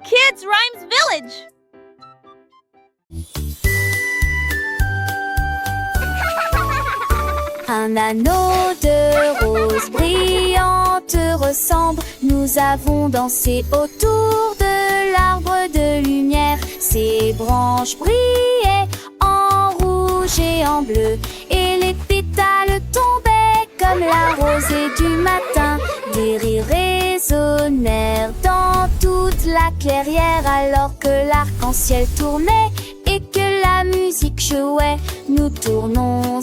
Kids Rhymes Village! Un anneau de rose brillante ressemble. Nous avons dansé autour de l'arbre de lumière. Ses branches brillaient en rouge et en bleu, et les pétales tombaient comme la rosée du matin. Des rires résonnèrent dans toute la clairière alors que l'arc-en-ciel tournait et que la musique jouait. Nous tournons en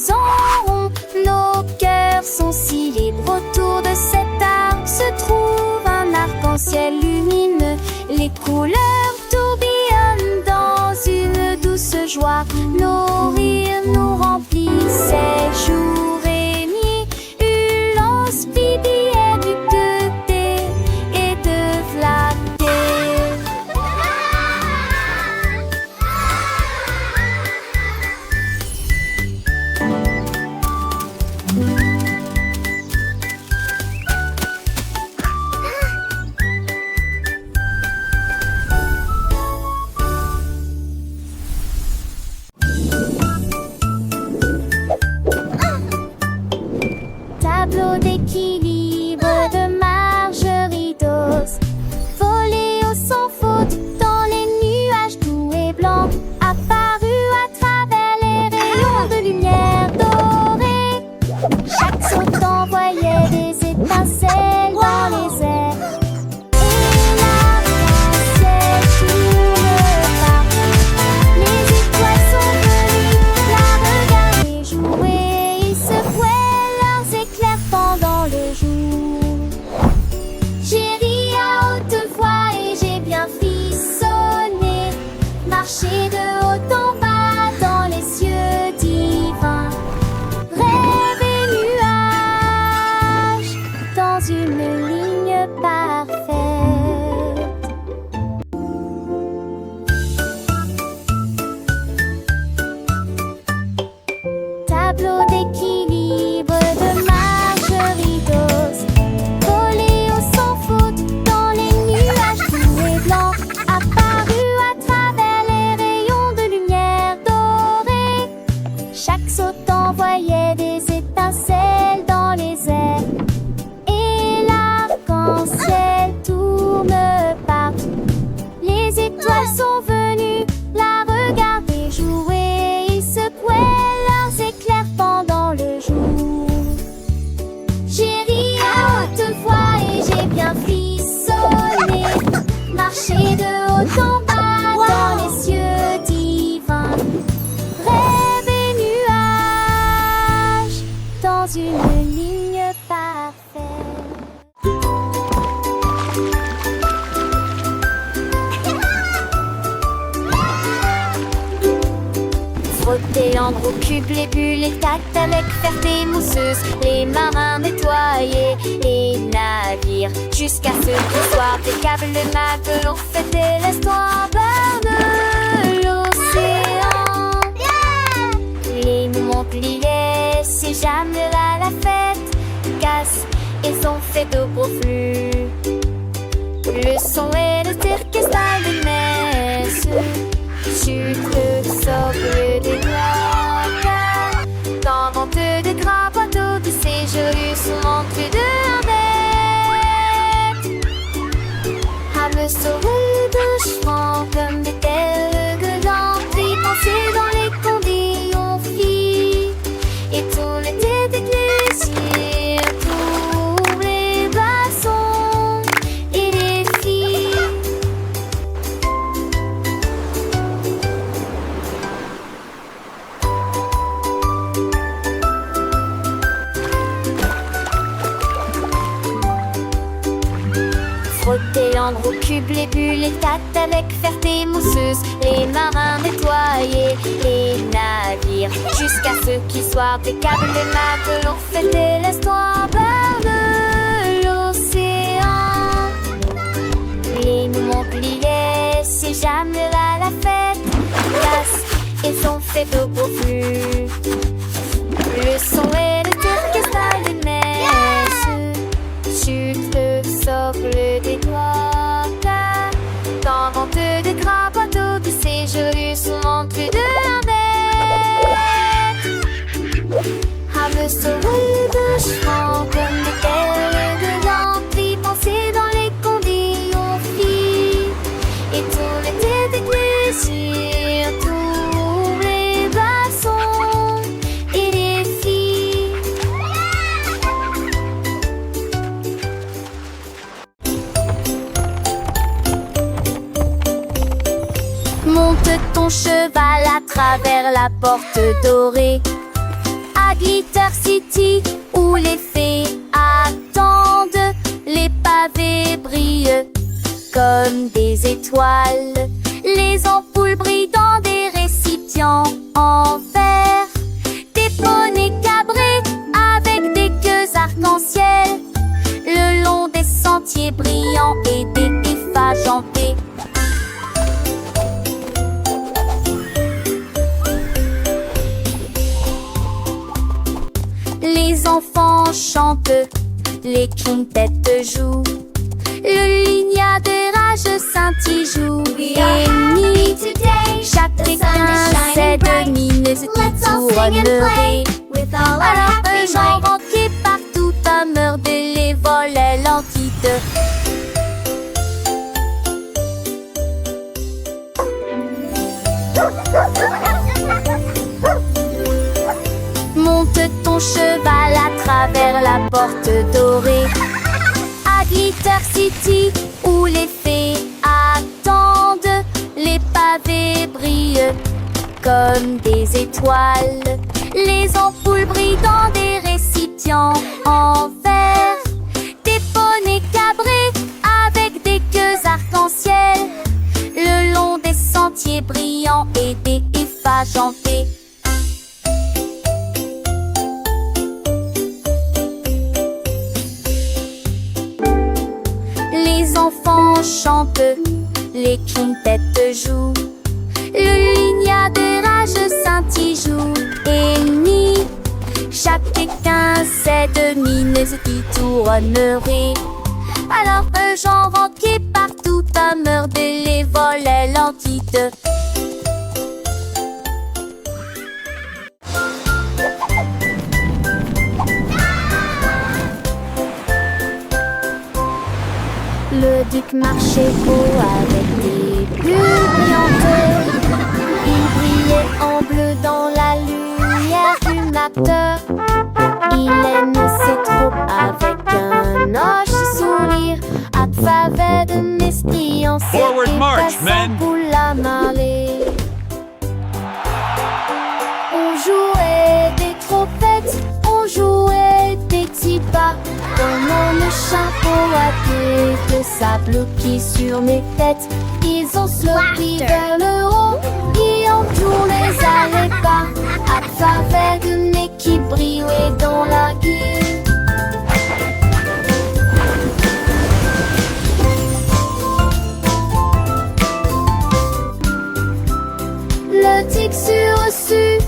rond, nos cœurs sont si libres. Autour de cet arbre se trouve un arc-en-ciel lumineux. Les couleurs tourbillonnent dans une douce joie. Nos rires nous remplissaient jour et nuit. Hurlant, bibillaient du thé et de flatté. Tableau d'équilibre de Margerie Dawes. Volé au sans faute dans les nuages doux et blancs. Apparu à travers les rayons de lumière dorée. Chaque saut envoyait des étincelles dans les airs. Et l'arc-en-ciel tourne partout. Les étoiles sont venues la regarder jouer. Ils secouaient leurs éclairs pendant le jour. J'ai ri à haute voix et j'ai bien frissonné. Marché de haut en bas dans les cieux divins. Rêve et nuages dans une ligne parfaite. Tableau d'équilibre de Margerie Dawes. Volé au sans faute dans les nuages doux et blancs. Apparu à travers les rayons de lumière dorée. Chaque saut envoyait des étincelles dans les airs. Et l'arc-en-ciel tourne partout. Les étoiles sont venues la regarder jouer. Ils secouaient leurs éclairs pendant le jour. J'ai ri à haute voix et j'ai bien frissonné. Marché de haut en bas dans les cieux divins. Rêve et nuages dans une ligne parfaite. Frotter l'encre au cube, les bulles, les tactes avec ferté mousseuse. Les marins nettoyaient les navires jusqu'à ce qu'au soir des câbles de matelots fêtaient l'histoire de l'océan. Les Montpellier, si jamais là la fête casse, ils ont fait de gros flux. Le son et le orchestre des messes. Chute le socle des noix. Dans vente de grands bateaux de séjour sont entrés de bête. À me sauver de chemin comme des tels gueulants. Puis penser dans les condés on fit. Et tout l'été d'église pour les glaçons et les filles. Frotter l'encre au cube, les bulles, les tactes avec ferté mousseuse. Les marins nettoyaient les navires jusqu'à ce qu'ils soient des câbles de matelots fêtaient l'histoire de l'océan. Les Montpellier, si jamais là la fête casse, ils ont fait de gros flux. Le son et le orchestre des messes. Chute le socle des doigts. Dans ton cheval à travers la porte dorée. À Glitter City, où les fées attendent, les pavés brillent comme des étoiles. Les ampoules brillent dans des récipients en verre. Des poneys cabrés avec des queues arc-en-ciel, le long des sentiers brillants et des ifs agentés. Les enfants chantent, les quintettes jouent, le lignard de rage scintille joue et nuit. Chacun sait de mines qui tourneraient. Alors eux j'en renquais partout à meurtre les volets l'entite. Monte ton cheval à travers la porte dorée. À Glitter City, où les fées attendent, les pavés brillent comme des étoiles. Les ampoules brillent dans des récipients en verre. Des poneys cabrés avec des queues arc-en-ciel, le long des sentiers brillants et des ifs agentés. Les enfants chantent, les quintettes jouent, le lignard de rage scintille joue et nuit. Chacun sait de mines qui tourneraient. Alors eux j'en renquais partout à meurtre les volets l'entite. Le duc marchait beau avec des bulles brillantes. Il brillait en bleu dans la lumière du matin. Il aime ses troupes avec un hoche sourire, à travers de mesquillons, Forward march, men! Pour la marée. On jouait des trompettes, on jouait des petits pas, pendant le chapeau à queue de sable qui sur mes têtes. Ils ont sauté vers le haut, ils ont tourné les pas, à travers de nez qui brillait dans la guille. Le tic sur-reçu,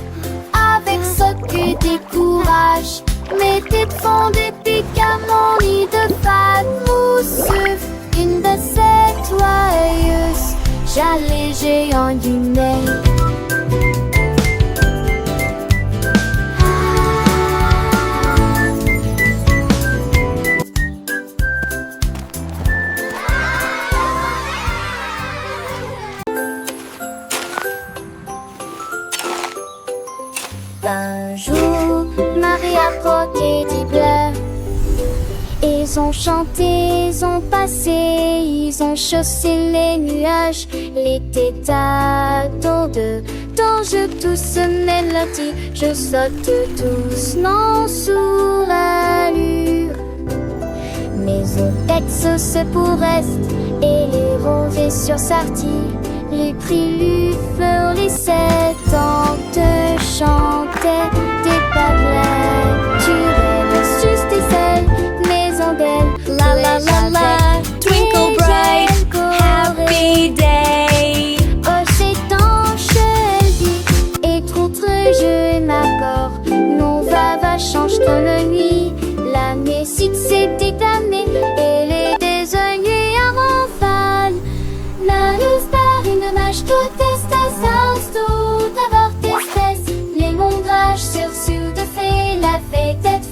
avec ce que des courages, mettait de fond des pics à mon lit de fade mousseux. Une de ces joyeuses, j'allais géant du nez. Un jour, Marie a croqué du bleu. Ils ont chanté, ils ont passé, ils ont chaussé les nuages. L'été t'attend d'ange douce mélodie. Je saute doucement sous l'allure. Mes eaux se pour reste et les rosées sur sortie. Les cris lui fleurissaient tant te chantait des baguettes. Tu rêves juste des ailes, maison d'elle. La la la la, twinkle bright, happy day. Oh, c'est tanche, elle dit, et contre je m'accorde. Non, va, change comme la nuit. La musique s'est déclamée, elle est désoignée avant fan. La luz par une mâche, tout est à tout d'abord espèce. Les mondrages sur de fait, la fête est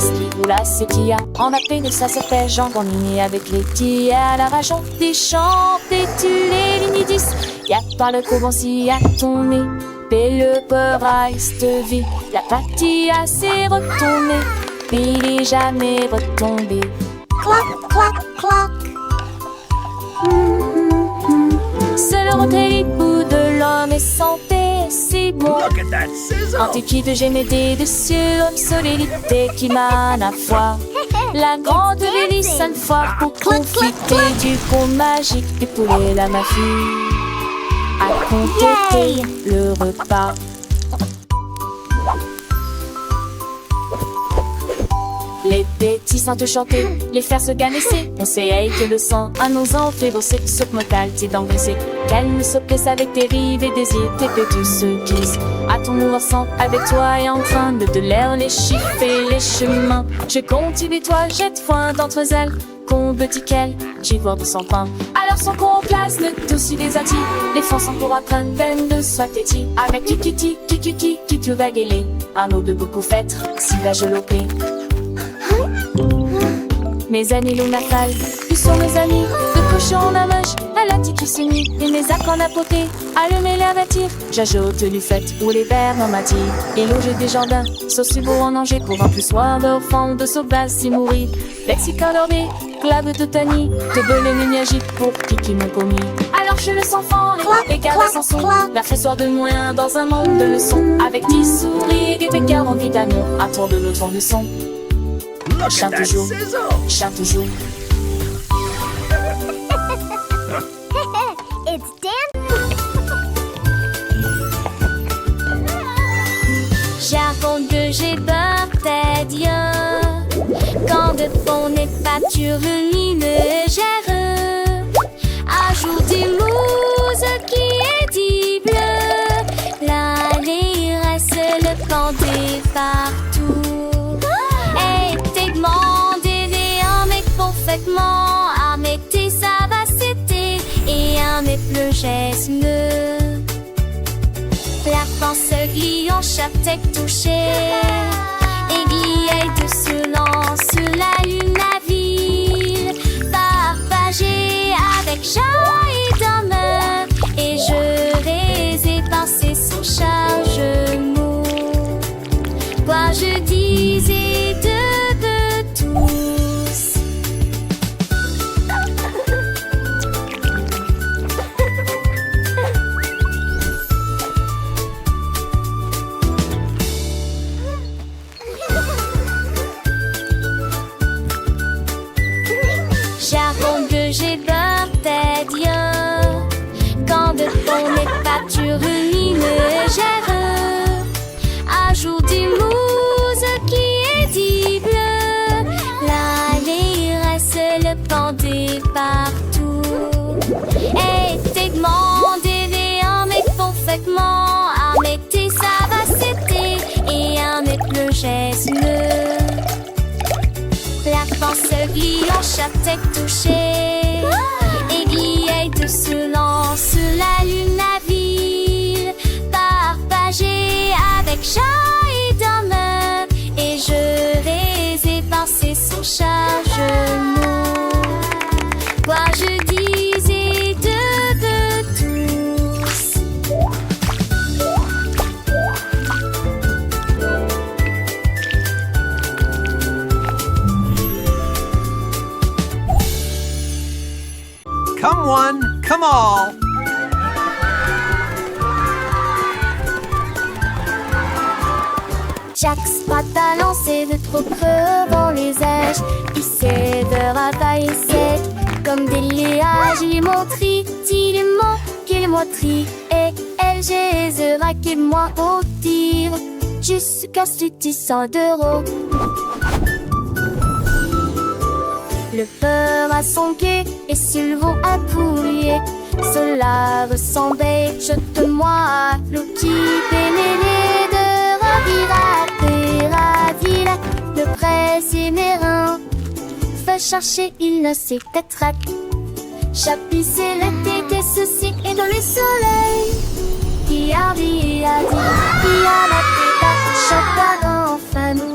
reste où la séquilla. En appel de ça se fait Jean Grandini avec les petits à la rajon. Des chants, des tu les l'inidis. Y'a par le coubancy à ton nez. Et le peur te vit. La patilla s'est retournée. Il est jamais retombé. Cloc, cloc, cloc. C'est le retrait bout de l'homme et santé, c'est bon. Antiquité de gémédé de cieux, obsolélité qui mène à foi. La grande hélice une fois pour profiter du pont magique et poulet la mafie. À compléter le repas. Les petits sans te chanter, les faire se ganesser. On sait que le sang à nos ans fait bosser ce motal t'es d'engraisser. Qu'elle ne se plaise avec tes rives et désirs, tes pétus se glissent. À ton mouvement avec toi et en train de l'air les chiffres et les chemins. Je continue toi, jette foin d'entre elles. Qu'on petit qu'elle, j'y vois de son pain. Alors son qu'on place le dessus des attis. Les fonds sont pour apprendre peine de soit têtis. Avec kikiti, tu vas guéler. Un eau de beaucoup fêtes, si la gelopée. Mes amis l'onafal, ils sont mes amis. De cochon en amage, à la tiki se nid. Et mes arcs en apoté, allumer l'air attire. J'ajoute du fait ou les verres en matière. Et loger des jardins, sauce beau en danger. Pour un plus soir de fond de sauvage si mourir. Lexica dormé, clave de tani. De belé magique pour qui m'ont commis. Alors je le sens fort, les caresses en son. La soir de moins dans un monde de leçons. Avec 10 souris et des pécards en vitamine. À tour de l'autre de son. Chante toujours, chante toujours. It's Dan. J'avoue que j'ai peur des dieux. Quand de fond n'est pas lumineux, ajoute des mouses qui est dit bleu. L'allée reste le pendé partout. À mettre ça va c'était et à mettre le geste la pense glion chaque tête touchée aiguille de silence sur la lune la ville partagée avec Jean et Dame et je les ai pensé sous charge mot quoi je disais de j'ai peur des dieux. Quand de fond n'est pas lumineux, ajoute des mouses qui est dit bleu. L'allée reste le pendé partout. Et t'es demandé en mais parfaitement. À mettre ça va c'était et à mettre le geste la pense glion chaque tête touchée aiguille de silence sur la lune la ville partagée avec Jean et Dame et je les ai pensés sous charge quoi je disais de tous. Come one, come all. Chaque spot à lancer de trop creux dans les airs. Il sait de ravailler sec comme des liages. Il montrit, il est mort, qu'il montrit. Et elle, j'ai raqué moi au tir. Jusqu'à 600 d'euros. Le peur a son quai et Sylvain a pouillé. Cela ressemblait, jette-moi à l'eau qui pénérait de ravira. Le presse mérin fait chercher, il ne sait peut-être. Chapisser la tête et ceci et dans le soleil. Qui a dit, qui a la tête, chacun en famille.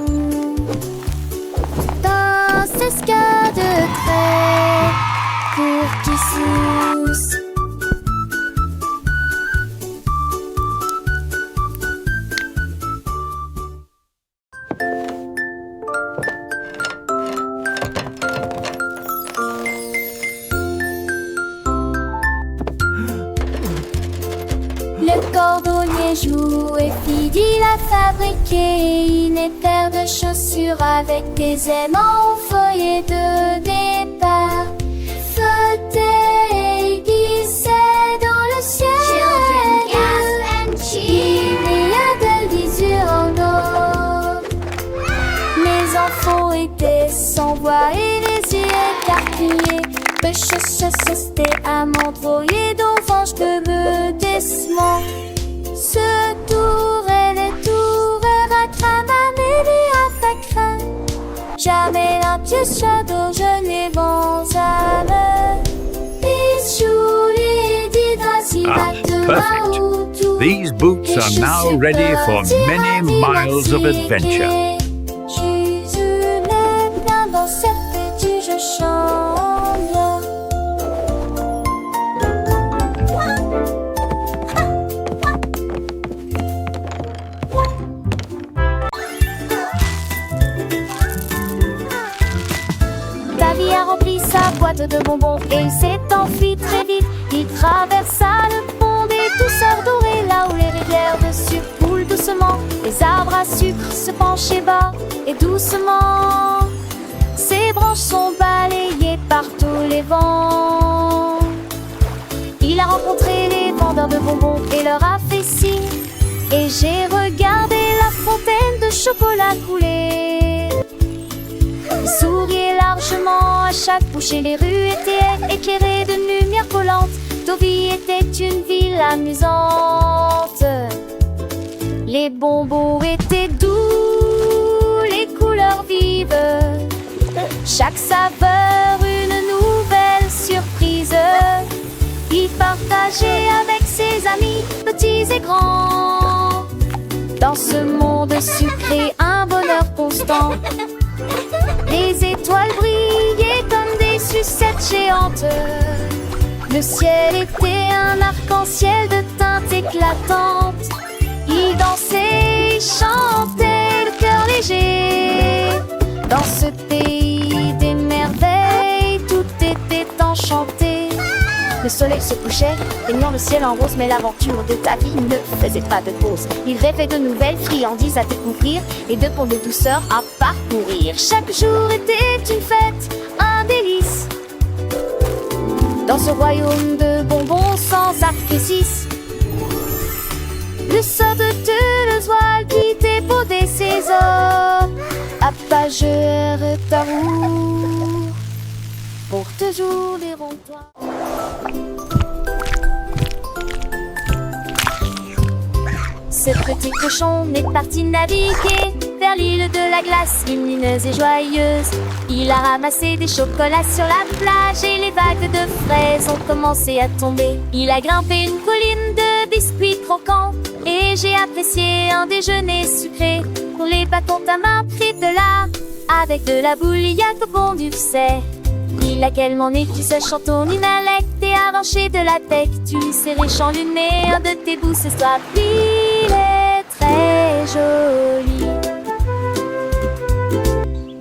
cordonnier joue et Fidi il a fabriqué une paire de chaussures avec des aimants au feuillet de départ. Flotter, glisser dans le ciel. Children gasp and cheer. Il y a de l'usure en eau. Les enfants étaient sans voix et les yeux écarquillés. C'était à m'envoyer d'enfange de me décement. Ce tour et les tours à cramaner à ta crainte. Jamais un pied shadow, je n'ai vent à me. Perfect. These boots are now ready for many miles of adventure. Dans cette petite je chante. Davy a rempli sa boîte de bonbons et il s'est enfui très vite. Il traversa le pont des douceurs dorées, là où les rivières de sucre coulent doucement. Les arbres à sucre se penchaient bas et doucement. Ses branches sont balayées par tous les vents. Il a rencontré les vendeurs de bonbons et leur a fait signe. Et j'ai regardé la fontaine de chocolat couler. Il souriait largement à chaque bouchée. Les rues étaient éclairées de lumière collante. Deauville était une ville amusante. Les bonbons étaient doux, les couleurs vives. Chaque saveur une nouvelle surprise. Il partageait avec ses amis, petits et grands. Dans ce monde sucré, un bonheur constant. Les étoiles brillaient comme des sucettes géantes. Le ciel était un arc-en-ciel de teintes éclatantes. Il dansait et chantait le cœur léger. Dans ce pays des merveilles, tout était enchanté. Le soleil se couchait, baignant le ciel en rose. Mais l'aventure de Davy ne faisait pas de pause. Il rêvait de nouvelles friandises à découvrir et de ponts de douceur à parcourir. Chaque jour était une fête, un délice. Dans ce royaume de bonbons sans artifice. Le sort de deux oies qui dépodaient ses os. Appageur ta roue pour toujours les ronds-points. Ce petit cochon est parti naviguer vers l'île de la glace, lumineuse et joyeuse. Il a ramassé des chocolats sur la plage et les vagues de fraises ont commencé à tomber. Il a grimpé une colline de biscuits croquants et j'ai apprécié un déjeuner sucré. Pour les bâtons ta main pris de là, avec de la bouilliaque au bon du sait. Il a quellement écrit ce chanton inalect et arraché de la tech. Tu lui serrais chanluné un de tes bouts ce soir. Il est très joli.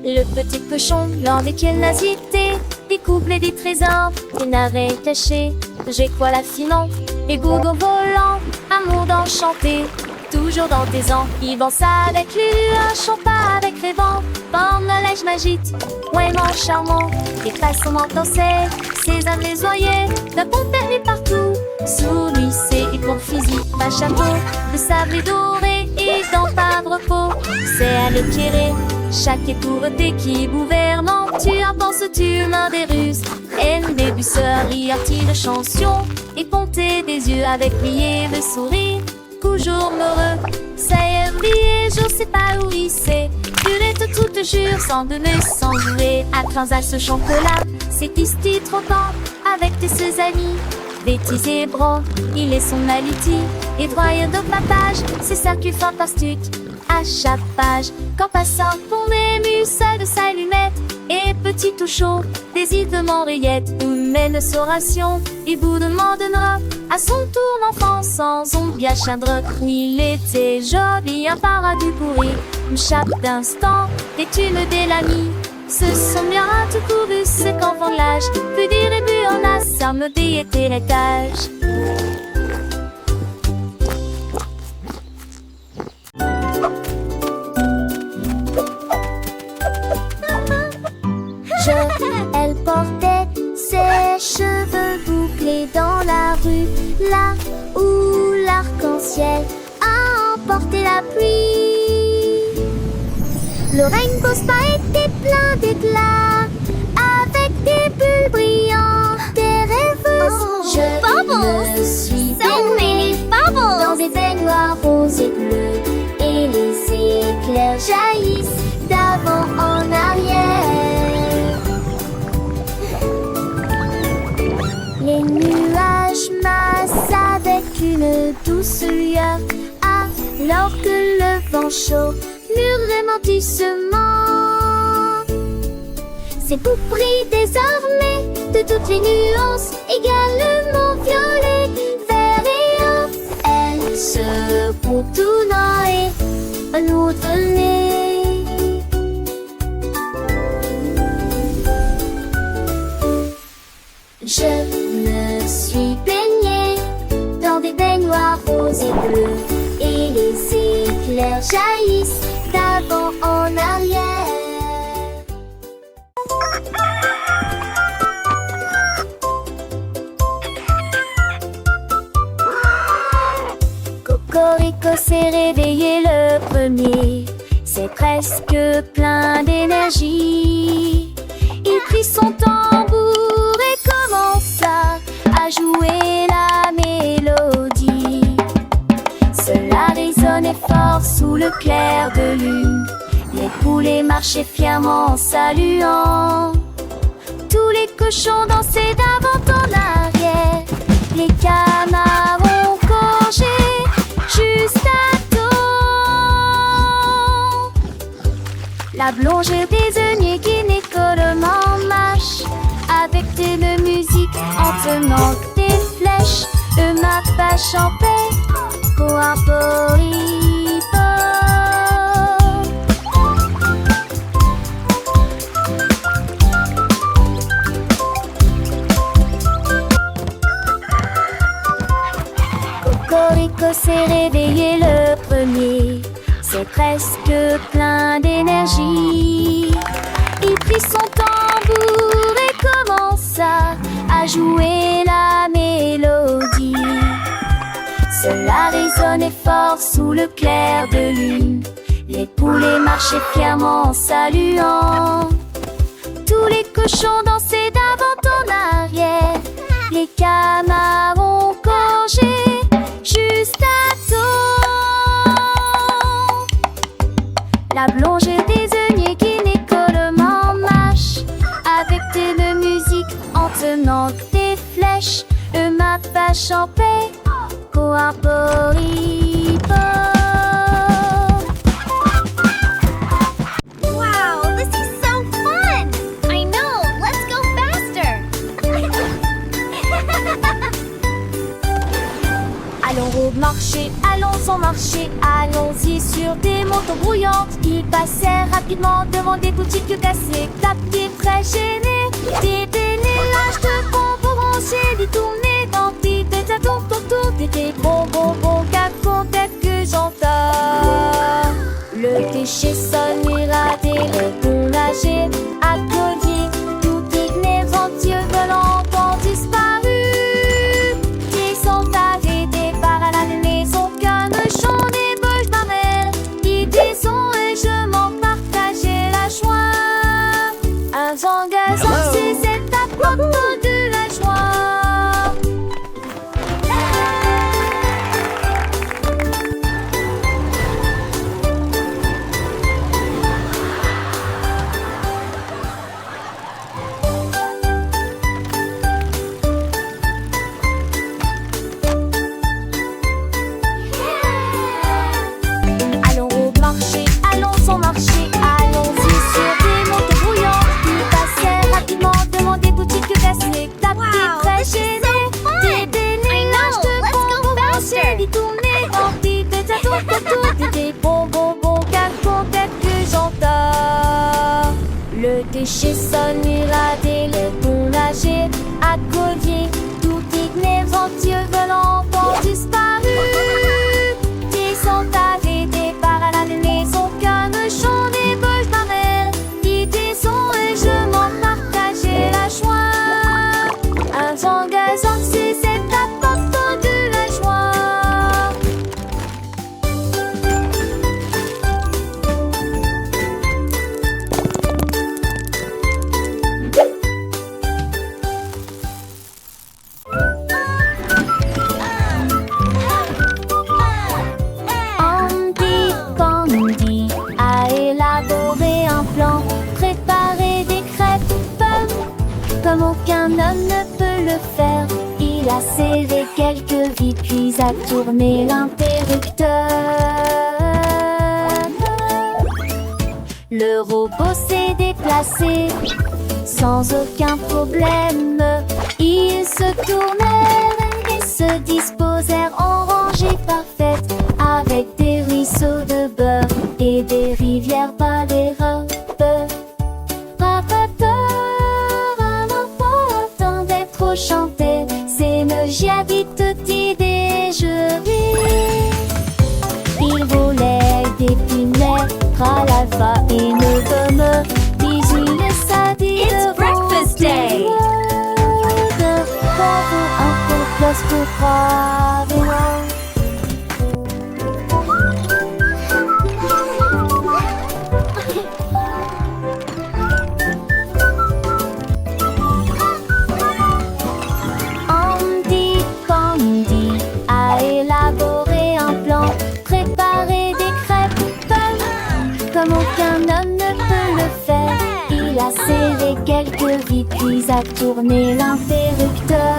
Le petit cochon, lent des curiosités, découvre des trésors, des narets cachés. J'ai quoi la finon, et goût au volant, amour d'enchanté. Toujours dans tes ans, il danse avec lui, un chant pas avec les vents. Forme le lèche magique, vraiment charmant. Et façon danser, ses âmes les oreillers, d'un bon permis partout. Sous lui, c'est pour fusil, pas chapeau, de sable et doré, et dans pas de repos. C'est à l'éclairer, chaque étourté qui gouvernant. Tu en penses, tu mains des ruses, et des busseurs, y de chanson. Et ponter des yeux avec plié de sourire. Toujours heureux, ça y est oublié, je sais pas où il sait. Tu l'es tout te jure, sans donner, sans jouer. À travers ce chocolat, c'est ici trop temps. Avec tes ses amis, bêtises et bras, il est son aliti. Et droit de papage, c'est circuit fantastique. À chaque page, quand passant pour des muscles de sa lunette. Et petit tout chaud, des îles de Montréette. Où mène sa ration, et vous demandera à son tour l'enfant sans ombre bien chadre. Il était joli, un paradis pourri. Chaque instant, des thunes de l'ami. Ce sont bien tout couru, ce qu'enfant l'âge. Plus dire et plus en a, ça me dit était l'étage. la pluie. Le Rainbow Spa était plein d'éclats, avec des bulles brillantes, des rêveuses. Je bubbles! me suis So many bubbles! dans des baignoires roses et bleus, et les éclairs jaillissent d'avant en arrière. Les nuages massent avec une douce lueur, alors que le vent chaud murmure doucement. C'est vous pris désormais de toutes les nuances, également violet, vert et or. Elles se contournent et nous donner. Je me suis baignée dans des baignoires roses et bleues, et les éclairs jaillissent d'avant en arrière. Cocorico s'est réveillé le premier, c'est presque plein d'énergie. Il prit son tambour et commença à jouer la mélodie. Cela résonnait fort sous le clair de lune. Les poulets marchaient fièrement en saluant. Tous les cochons dansaient d'avant en arrière. Les canards ont congé juste à temps. La blongère désignée qui n'écolement marche avec de musique en tenant des flèches. Ma vache en paix, cooporipo. Cocorico s'est réveillé le premier, c'est presque plein d'énergie. Il prit son tambour et commença à jouer la mélodie. Cela résonnait fort sous le clair de lune. Les poulets marchaient fièrement en saluant. Tous les cochons dansaient d'avant en arrière. Les canards ont congé juste à temps. La blongère désignée qui n'écolement marche avec de musique en tenant des flèches. Ma vache en paix, cooporipo. Wow, this is so fun! I know, let's go faster! Allons au marché, allons au marché, allons-y sur des motos brouillantes. Ils passèrent rapidement devant des boutiques cassées, tapés très gênés. Des délélages de bonbons rangés, détournés dans des tâtons autour des bonbons qu'à que j'entends. Le déchet sonne irradé, le bon nager, applaudit, tout digné, venteux volant ont disparu. Qui sont arrêtés par la maison, canechon des bouches d'amel. Idées sont et je m'en partageais la joie. Un zangazan, c'est cette apporte de la joie. Allons au marché, allons au marché, allons-y sur des motos brouillantes. Ils passèrent rapidement devant des boutiques cassées, tapés Wow, très this is gênés. so fun. Des délélages I know, let's go de bonbons faster. rangés, détournés dans des tâtons autour des bonbons qu'à que j'entends. Le déchet sonne irradé, le bon nager, accodier, tout digné, venteux volant ont disparu. Qui sont arrêtés par la maison, canechon des bouches d'amel. Idées sont et je m'en partageais la joie. Un zangazan, c'est cette apporte de la joie. a serré quelques vis, puis a tourné l'interrupteur. Le robot s'est déplacé sans aucun problème. Ils se tournèrent et se disposèrent en rangée parfaite, avec des ruisseaux de beurre et des rivières par les robes. Un enfant attendait trop chanter, c'est me dit tutti déjeuner. Il volait des pinets, l'alpha et ne gomme, bisous les sadis. It's breakfast day. Un peu plus pour croire. Andy Pandy a élaboré un plan, préparé des crêpes comme aucun homme ne peut le faire. Il a serré quelques vis, puis a tourné l'interrupteur.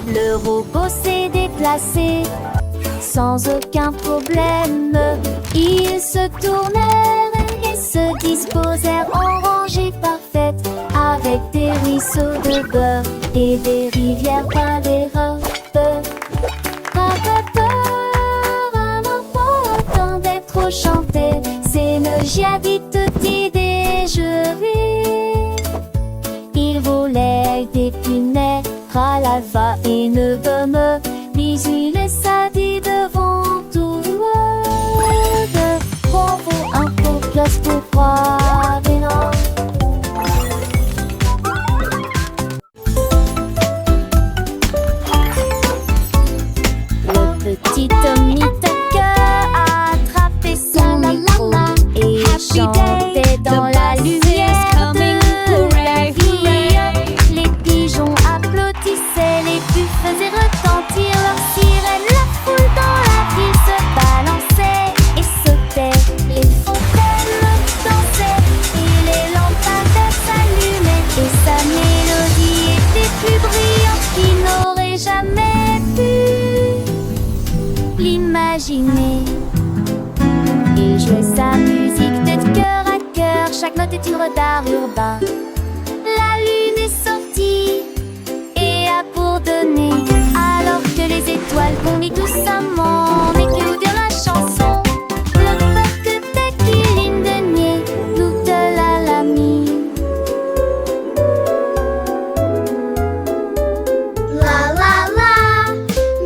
Le robot s'est déplacé sans aucun problème. Ils se tournèrent et se disposèrent en rangée parfaite, avec des ruisseaux de beurre et des rivières par les robes. Un enfant attendait trop chanter, c'est me dit tutti déjeuner. Il volait des pinets, l'alpha et ne gomme, bisous les sadis devant tout le monde. Bravo, un peu plus pour croire et non. Le petit Tommy Tucker a attrapé son micro et chantait dans la lumière de la vie. Les pigeons applaudissaient, les buffles faisaient retentir leurs sirènes. La foule dans la ville se balançait et sautait. Les fontaines dansaient et les lampadaires s'allumaient. Et sa mélodie était plus brillante qu'il n'aurait jamais pu l'imaginer. Il jouait sa musique de cœur à cœur, chaque note est une œuvre d'art urbain. La lune est sortie et a bourdonné, alors que les étoiles bondissent doucement et que nous dire la chanson. Le peuple de Kiline de nier, nous te l'a mis. La la la,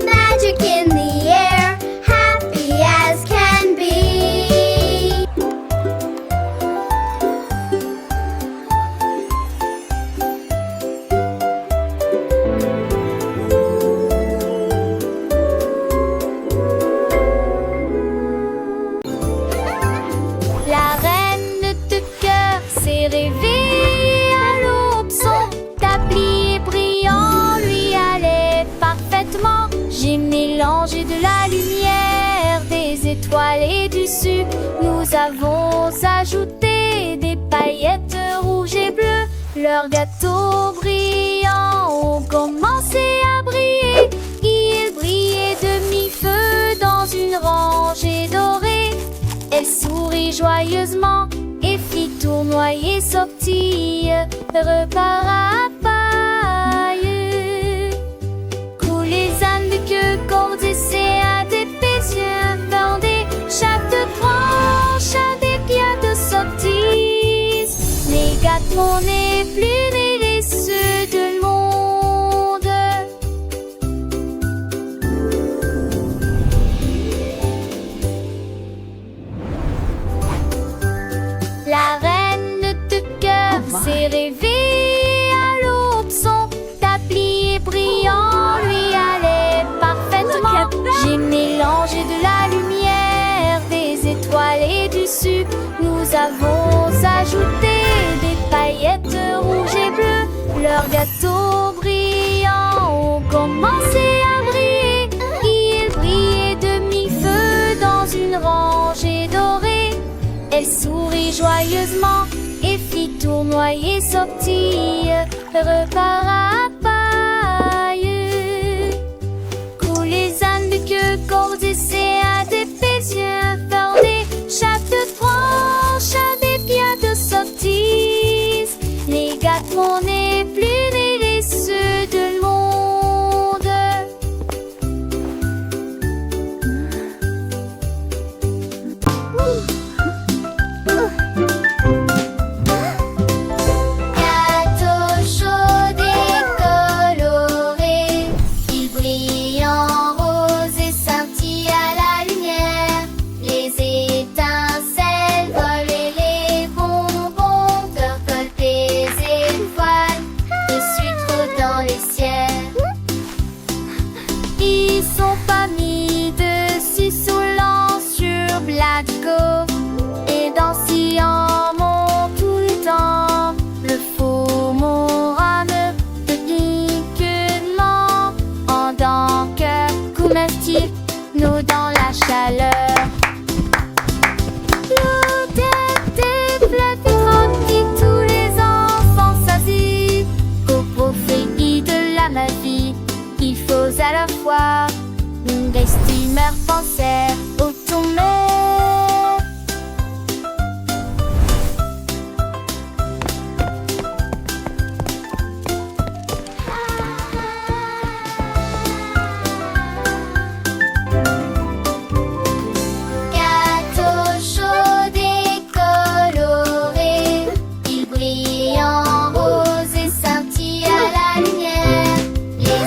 magic in the air, happy as can be. La reine de cœur s'est réveillée à l'aube. Son tablier brillant lui allait parfaitement. J'ai mélangé de la lumière, des étoiles et du sucre. Nous avons ajouté des paillettes rouges et bleues. Leurs gâteaux brillants ont commencé à briller. Ils brillaient de mi-feu dans une rangée dorée. Elle sourit joyeusement et fit tournoyer sortie, repart à paille. Coulent les ânes de queue, cordes et séats d'épaisseur bordés. Chaque branche a des pierres de sottise. Les gâteaux n'est plus les ceux de monde. La reine de cœur s'est réveillée à l'aube. Son tablier brillant lui allait parfaitement. J'ai mélangé de la lumière, des étoiles et du sucre. Nous avons ajouté des paillettes rouges et bleues. Leurs gâteaux brillants ont commencé à briller. Ils brillaient de mi-feu dans une rangée dorée. Elle sourit joyeusement et fit tournoyer sortie, repart à paille. Coulent les ânes de queue cordissée à des pétiens fardés. Chaque branche a des biens de sottise. Les gâteaux n'est plus délicieux de monde. Gâteau chaud et coloré, il brille en rose et scintille à la lumière. Les étincelles volent et les bonbons percolent des étoiles de sucre dans les ciels. Ils sont pas mis dessus soulants sur Blatco et dansent en monte tout le temps. Le faux morame de piquement en dents que comestible nous dans la chaleur. L'odeur des fleurs qui tous les enfants s'assit. Au prophétie de la magie, il faut à la fois une humeur penser au tourment. Gâteau chaud et coloré, il brille en rose et scintille à la lumière. Les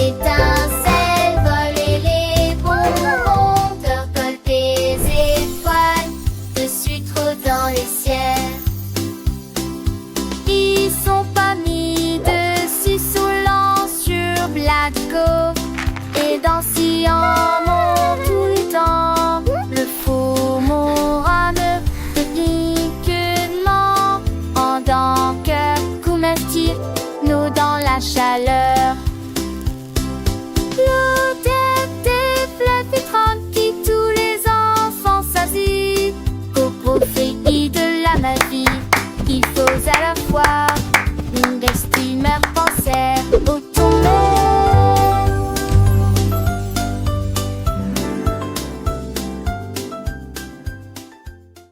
étincelles volent et les bonbons percolent des étoiles de sucre dans les ciels. Ils sont pas mis dessus soulants sur Blatco et dansent en